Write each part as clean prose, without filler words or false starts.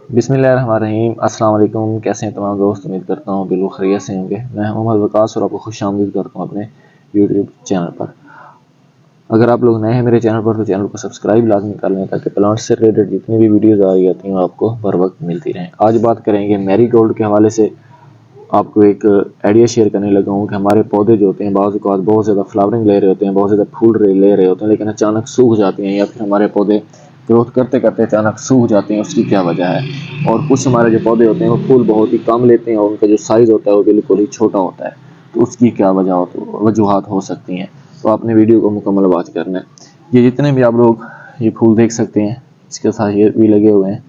बिस्मिल्लाहिर्रहमानिर्रहीम। अस्सलाम वालेकुम। कैसे हैं तमाम दोस्त? उम्मीद करता हूँ बिल्कुल खैरियत से होंगे। मैं मोहम्मद वकास और आपको खुशामदीद करता हूँ अपने यूट्यूब चैनल पर। अगर आप लोग नए हैं मेरे चैनल पर तो चैनल को सब्सक्राइब लाजमी कर लें ताकि प्लांट से रिलेटेड जितनी भी वीडियोज़ आ रही होती हैं आपको बर वक्त मिलती रहें। आज बात करेंगे मैरीगोल्ड के हवाले से। आपको एक आइडिया शेयर करने लगा हूँ कि हमारे पौधे जो होते हैं बाज़ औक़ात बहुत ज़्यादा फ्लावरिंग ले रहे होते हैं, बहुत ज़्यादा फूल ले रहे होते हैं, लेकिन अचानक सूख जाते हैं या फिर हमारे पौधे ग्रोथ करते करते अचानक सूख जाते हैं। उसकी क्या वजह है? और कुछ हमारे जो पौधे होते हैं वो फूल बहुत ही कम लेते हैं और उनका जो साइज़ होता है वो बिल्कुल ही छोटा होता है। तो उसकी क्या वजूहात हो सकती हैं? तो आपने वीडियो को मुकम्मल वॉच करना है। ये जितने भी आप लोग ये फूल देख सकते हैं, इसके साथ ये भी लगे हुए हैं।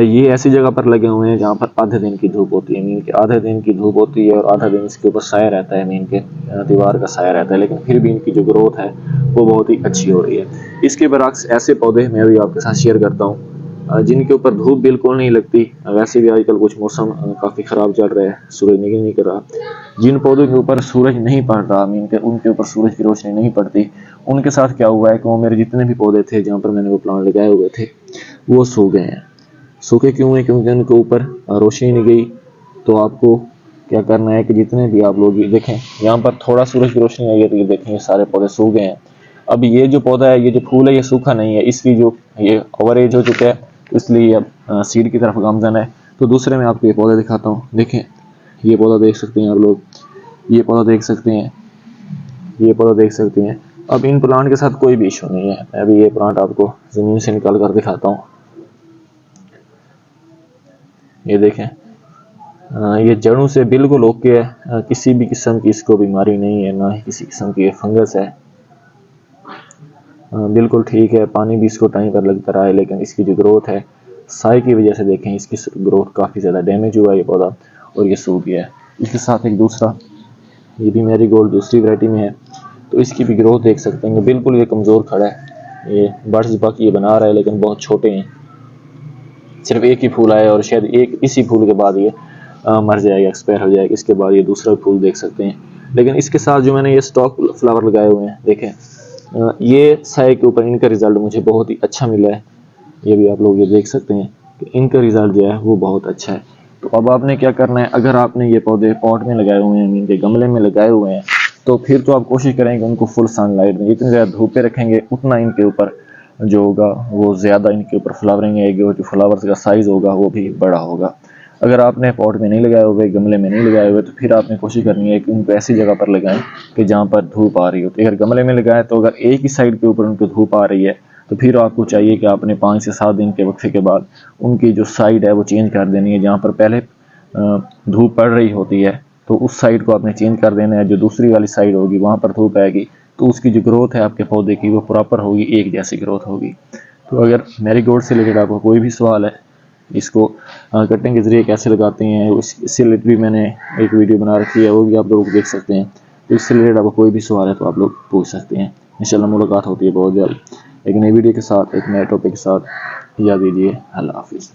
ये ऐसी जगह पर लगे हुए हैं जहाँ पर आधे दिन की धूप होती है। मीन के आधे दिन की धूप होती है और आधा दिन इसके ऊपर साया रहता है, मीन के दीवार का साया रहता है, लेकिन फिर भी इनकी जो ग्रोथ है वो बहुत ही अच्छी हो रही है। इसके बरक्स ऐसे पौधे मैं भी आपके साथ शेयर करता हूँ जिनके ऊपर धूप बिल्कुल नहीं लगती। वैसे भी आजकल कुछ मौसम काफ़ी ख़राब चल रहा है, सूरज निकल नहीं कर रहा। जिन पौधों के ऊपर सूरज नहीं पड़ रहा, मीन के उनके ऊपर सूरज की रोशनी नहीं पड़ती, उनके साथ क्या हुआ है कि वो मेरे जितने भी पौधे थे जहाँ पर मैंने वो प्लांट लगाए हुए थे वो सूख गए हैं। सूखे क्यों है? क्योंकि उनके ऊपर रोशनी नहीं गई। तो आपको क्या करना है कि जितने भी आप लोग ये देखें, यहाँ पर थोड़ा सूरज की रोशनी आई है तो ये देखें ये सारे पौधे सूख गए हैं। अब ये जो पौधा है, ये जो फूल है, ये सूखा नहीं है, इसकी जो ये ओवर एज हो चुका है तो इसलिए अब सीड की तरफ गामजन है। तो दूसरे में आपको ये पौधा दिखाता हूँ। देखें ये पौधा देख सकते हैं आप लोग, ये पौधा देख सकते हैं, ये पौधा देख सकते हैं। अब इन प्लांट के साथ कोई भी इशू नहीं है। मैं अभी ये प्लांट आपको ज़मीन से निकाल कर दिखाता हूँ। ये देखें ये जड़ों से बिल्कुल ओके है। किसी भी किस्म की इसको बीमारी नहीं है, ना ही किसी किस्म की फंगस है। बिल्कुल ठीक है। पानी भी इसको टाइम पर लगता रहा है, लेकिन इसकी जो ग्रोथ है साई की वजह से देखें इसकी ग्रोथ काफ़ी ज़्यादा डैमेज हुआ है ये पौधा और ये सूख गया है। इसके साथ एक दूसरा, ये भी मैरीगोल्ड दूसरी वैरायटी में है, तो इसकी भी ग्रोथ देख सकते हैं। बिल्कुल ये कमज़ोर खड़ा है। ये बर्ड्स बाकी ये बना रहा है लेकिन बहुत छोटे हैं। सिर्फ एक ही फूल आया और शायद एक इसी फूल के बाद ये मर जाएगा, एक्सपायर हो जाएगा। इसके बाद ये दूसरा फूल देख सकते हैं। लेकिन इसके साथ जो मैंने ये स्टॉक फ्लावर लगाए हुए हैं, देखें ये साए के ऊपर इनका रिज़ल्ट मुझे बहुत ही अच्छा मिला है। ये भी आप लोग ये देख सकते हैं कि इनका रिज़ल्ट जो है वो बहुत अच्छा है। तो अब आपने क्या करना है, अगर आपने ये पौधे पॉट में लगाए हुए हैं, इनके गमले में लगाए हुए हैं, तो फिर तो आप कोशिश करेंगे उनको फुल सनलाइट में। जितनी ज़्यादा धूप पे रखेंगे उतना इनके ऊपर जो होगा वो ज़्यादा इनके ऊपर फ्लावरिंग आएगी और जो फ्लावर्स का साइज़ होगा वो भी बड़ा होगा। अगर आपने पॉट में नहीं लगाए हुए, गमले में नहीं लगाए हुए, तो फिर आपने कोशिश करनी है कि उनको ऐसी जगह पर लगाएं कि जहाँ पर धूप आ रही हो। तो अगर गमले में लगाएं तो अगर एक ही साइड के ऊपर उनको धूप आ रही है तो फिर आपको चाहिए कि आपने 5 से 7 दिन के वक्फे के बाद उनकी जो साइड है वो चेंज कर देनी है। जहाँ पर पहले धूप पड़ रही होती है तो उस साइड को आपने चेंज कर देना है। जो दूसरी वाली साइड होगी वहाँ पर धूप आएगी तो उसकी जो ग्रोथ है आपके पौधे की वो प्रॉपर होगी, एक जैसी ग्रोथ होगी। तो अगर मैरीगोल्ड से रिलेटेड आपको कोई भी सवाल है, इसको कटिंग के ज़रिए कैसे लगाते हैं इससे रिलेटेड भी मैंने एक वीडियो बना रखी है, वो भी आप लोग देख सकते हैं। तो इससे रिलेटेड आपको कोई भी सवाल है तो आप लोग पूछ सकते हैं। इंशाल्लाह मुलाकात होती है बहुत जल्द एक नई वीडियो के साथ, एक नए टॉपिक के साथ। याद दीजिए, अल्लाह हाफिज़।